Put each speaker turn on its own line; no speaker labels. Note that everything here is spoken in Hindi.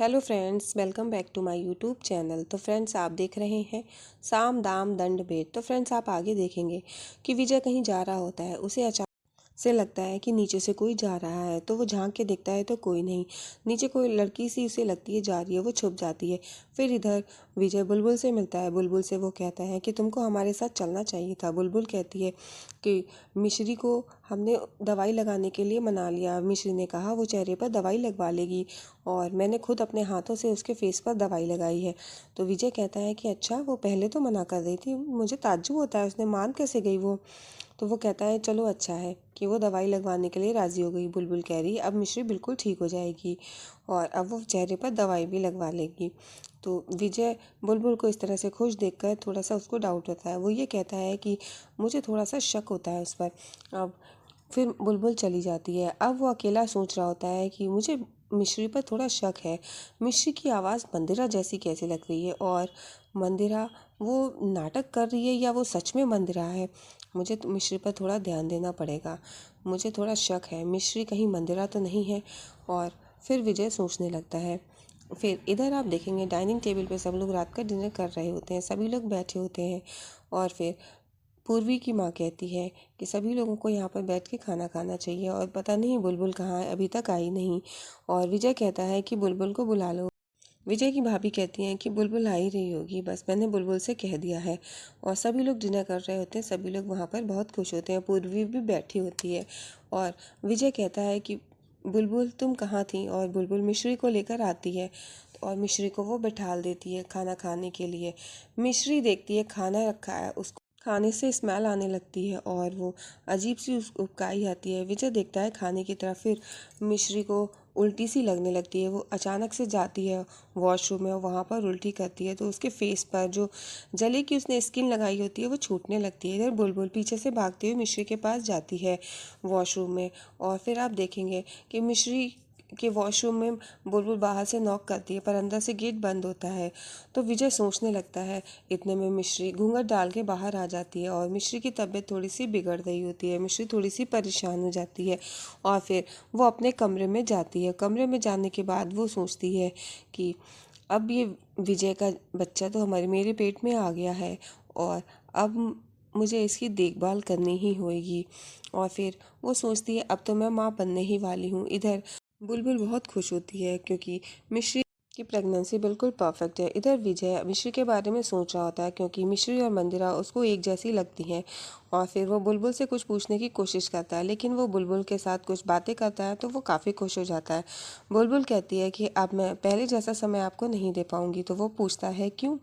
Hello friends, welcome back to my YouTube channel. तो फ्रेंड्स, आप देख रहे हैं साम दाम दंड भेद। तो फ्रेंड्स, आप आगे देखेंगे कि विजय कहीं जा रहा होता है। उसे अचानक से लगता है कि नीचे से कोई जा रहा है। तो वो झांक के देखता है तो कोई नहीं। नीचे कोई लड़की सी उसे लगती है जा रही है, वो छुप जाती है। फिर इधर विजय बुलबुल से मिलता है। बुलबुल से वो कहता है कि तुमको हमारे साथ चलना चाहिए था। बुलबुल कहती है कि मिश्री को हमने दवाई लगाने के लिए मना लिया। मिश्री ने कहा वो चेहरे पर दवाई लगवा लेगी और मैंने खुद अपने हाथों से उसके फेस पर दवाई लगाई है। तो विजय कहता है कि अच्छा, वो पहले तो मना कर रही थी, मुझे ताज्जुब होता है उसने मान कैसे गई वो। तो वो कहता है चलो अच्छा है कि वो दवाई लगवाने के लिए राज़ी हो गई। बुलबुल कह रही अब मिश्री बिल्कुल ठीक हो जाएगी और अब वो चेहरे पर दवाई भी लगवा लेगी। तो विजय बुलबुल को इस तरह से खुश देखकर थोड़ा सा उसको डाउट होता है। वो ये कहता है कि मुझे थोड़ा सा शक होता है उस पर। अब फिर बुलबुल चली जाती है। अब वो अकेला सोच रहा होता है कि मुझे मिश्री पर थोड़ा शक है। मिश्री की आवाज़ मंदिरा जैसी कैसे लग रही है, और मंदिरा वो नाटक कर रही है या वो सच में मंदिरा है। मुझे तो मिश्री पर थोड़ा ध्यान देना पड़ेगा। मुझे थोड़ा शक है, मिश्री कहीं मंदिरा तो नहीं है। और फिर विजय सोचने लगता है। फिर इधर आप देखेंगे डाइनिंग टेबल पे सब लोग रात का डिनर कर रहे होते हैं, सभी लोग बैठे होते हैं। और फिर पूर्वी की माँ कहती है कि सभी लोगों को यहाँ पर बैठ के खाना खाना चाहिए और पता नहीं बुलबुल कहाँ है, अभी तक आई नहीं। और विजय कहता है कि बुलबुल को बुला लो। विजय की भाभी कहती हैं कि बुलबुल आ ही रही होगी, बस मैंने बुलबुल से कह दिया है। और सभी लोग डिनर कर रहे होते हैं, सभी लोग वहाँ पर बहुत खुश होते हैं। पूर्वी भी बैठी होती है और विजय कहता है कि बुलबुल तुम कहाँ थी, और बुलबुल मिश्री को लेकर आती है और मिश्री को वो बिठाल देती है खाना खाने के लिए। मिश्री देखती है खाना रखा है, उसको खाने से स्मेल आने लगती है और वो अजीब सी उबकाई आती है। विजय देखता है खाने की तरफ, फिर मिश्री को उल्टी सी लगने लगती है। वो अचानक से जाती है वॉशरूम में और वहाँ पर उल्टी करती है। तो उसके फेस पर जो जले की उसने स्किन लगाई होती है वो छूटने लगती है। इधर बुलबुल पीछे से भागते हुए मिश्री के पास जाती है वॉशरूम में। और फिर आप देखेंगे कि मिश्री के वॉशरूम में बुलबुल बाहर से नॉक करती है पर अंदर से गेट बंद होता है। तो विजय सोचने लगता है। इतने में मिश्री घूंघट डाल के बाहर आ जाती है और मिश्री की तबीयत थोड़ी सी बिगड़ रही होती है। मिश्री थोड़ी सी परेशान हो जाती है और फिर वो अपने कमरे में जाती है। कमरे में जाने के बाद वो सोचती है कि अब ये विजय का बच्चा तो हमारे मेरे पेट में आ गया है और अब मुझे इसकी देखभाल करनी ही होगी। और फिर वो सोचती है अब तो मैं माँ बनने ही वाली हूँ। इधर बुलबुल बहुत खुश होती है क्योंकि मिश्री की प्रेगनेंसी बिल्कुल परफेक्ट है। इधर विजय मिश्री के बारे में सोच रहा होता है क्योंकि मिश्री और मंदिरा उसको एक जैसी लगती हैं। और फिर वो बुलबुल से कुछ पूछने की कोशिश करता है, लेकिन वो बुलबुल के साथ कुछ बातें करता है तो वो काफ़ी खुश हो जाता है। बुलबुल कहती है कि अब मैं पहले जैसा समय आपको नहीं दे पाऊंगी। तो वो पूछता है क्यों।